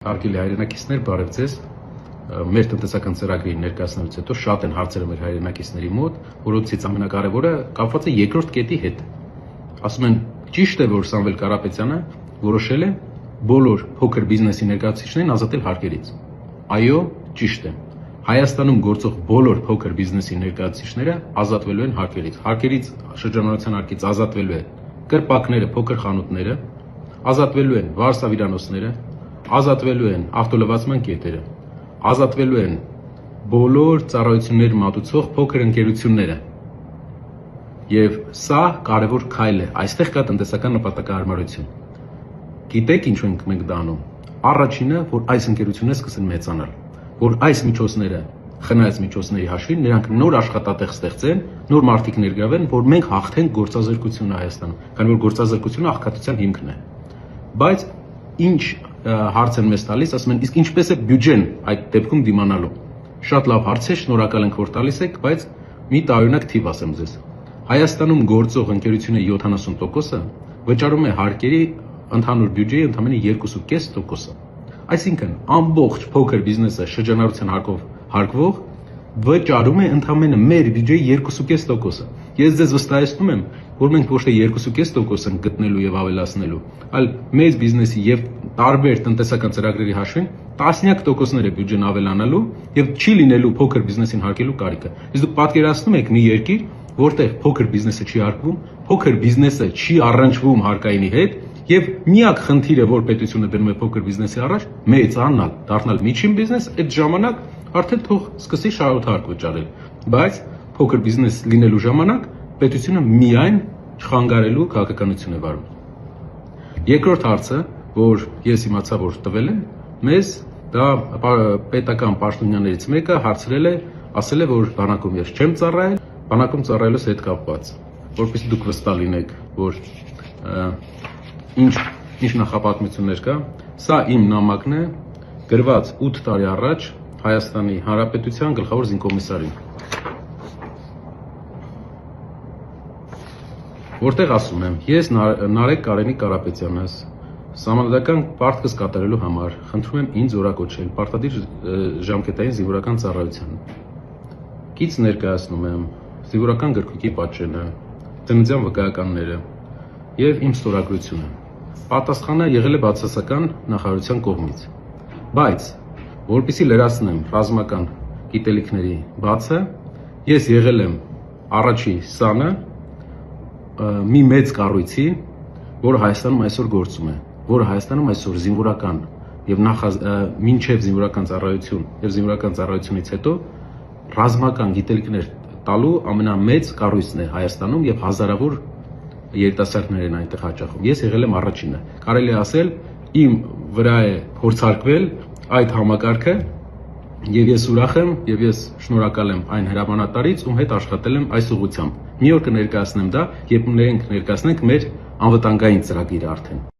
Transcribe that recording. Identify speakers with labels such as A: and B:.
A: Հարգելի հայրենակիցներ, բարև ձեզ։ Մեր տնտեսական ծրագրի ներկայացնելուց հետո շատ են հարցերը մեր հայրենակիցների մոտ, որոնցից ամենակարևորը կապված է երկրորդ կետի հետ։ Ասում են, ճիշտ է, որ Սամվել Կարապետյանը որոշել է բոլոր փոքր բիզնեսի ներկայացուցիչներին ազատել հարկերից։ Այո, ճիշտ է։ Հայաստանում գործող բոլոր փոքր բիզնեսի ներկայացուցիչները ազատվելու են հարկերից։ Հարկերից շրջանառության հարկից ազատվելու են կրպակները, փոքր խանութները, ազատվելու են վարսավիրանոցները, ազատվելու են ավտոլվացման կետերը, ազատվելու են բոլոր ծառայություններ մատուցող փոքր ընկերությունները։ Եվ սա կարևոր քայլ է, այստեղ կա տնտեսական նպատակահարմարություն։ Գիտեք ինչ ենք մենք դա անում։ Առաջինը, որ այս ընկերությունները սկսեն մեծանալ, որ այս միջոցները, խնայած միջոցների հաշվին նրանք նոր աշխատատեղ ստեղծեն, նոր մարդիկ ներգրավեն, որ մենք հաղթենք գործազրկությունը Հայաստանում, քանի որ գործազրկությունը աղքատության հիմքն է։ Բայց ինչ հարց են մեզ տալիս, ասում են, իսկ ինչպես է բյուջեն այդ դեպքում դիմանալու։ Շատ լավ հարց է, շնորհակալ ենք, որ տալիս եք, բայց մի տարօրինակ թիվ ասեմ ձեզ։ Հայաստանում գործող ընկերությունների 70%-ը վճարում է հարկերի ընդհանուր բյուջեի ընդամենը 2.5%-ը։ Այսինքն, ամբողջ փոքր բիզնեսը շրջանառության հարկով հարկվող վճարում է ընդամենը մեր բյուջեի 2.5%-ը։ Ես ձեզ վստահեցնում եմ, որ մենք ոչ թե 2.5% ենք գտնելու եւ ավելացնելու, այլ մեծ բիզնեսի եւ տարբեր տնտեսական ծրագրերի հաշվին տասնյակ տոկոսներ է բյուջեն ավելանալու եւ չի լինելու փոքր բիզնեսին հարկելու կարիքը։ Իսկ դուք պատկերացնում եք մի երկիր, որտեղ փոքր բիզնեսը չի հարկվում, փոքր բիզնեսը չի առնչվում հարկայինի հետ եւ միակ խնդիրը, որ պետությունը դնում է փոքր բիզնեսի առաջ, մեծանալ, դառնալ միջին բիզնես, այդ ժամանակ արդեն թող սկսի շահութարկ վճարել։ Բայց փոքր բիզնես լինելու ժամանակ պետությունը միայն չխանգարելու քաղաքականություն է վարում։ Երկրորդ հարցը, որ ես իմացա, որ տվել են, մեզ դա պետական պաշտոնյաներից մեկը հարցրել է, ասել է, որ բանակում ես չեմ ծառայել, բանակում ծառայելուց հետ կապված, որպեսզի դուք վստահ լինեք, որ ինչ նախապատմություններ կա։ Սա իմ նամակն է, գրված 8 տարի առաջ Հայաստանի Հանրապետության գլխավոր զինկոմիսարին, որտեղ ասում եմ, ես Նարեկ Կարենի Կարապետյանս սահմանադրական պարտքս կատարելու համար խնդրում եմ ինձ օրակոչել պարտադիր ժամկետային զինվորական ծառայության։ Կից ներկայացնում եմ զինվորական գրքույկի պատճենը, ծննդյան վկայականները եւ իմ ստորագրությունը։ Պատասխանը եղել է բացասական նախարարության կողմից։ Բայց որպեսզի լրացնեմ ռազմական գիտելիքների բացը, ես եղել եմ առաջի սանը մի մեծ կառույցի, որը Հայաստանում այսօր գործում է, որը Հայաստանում այսօր զինվորական եւ մինչեւ զինվորական ծառայություն եւ զինվորական ծառայությունից հետո ռազմական գիտելիքներ տալու ամենամեծ կառույցն է Հայաստանում եւ հազարավոր երիտասարդներ են այնտեղ հաճախում։ Ես եղել եմ առաջինը։ Կարելի է ասել, իմ վրա է փորձարկվել այդ համակարգը եւ ես ուրախ եմ եւ ես շնորհակալ եմ այն հրամանատարից, ում հետ աշխատել եմ այս ուղղությամբ։ Մի օր կներկայացնեմ դա, երբ մենք ներկայացնենք մեր անվտանգային ծրագիրը արդեն։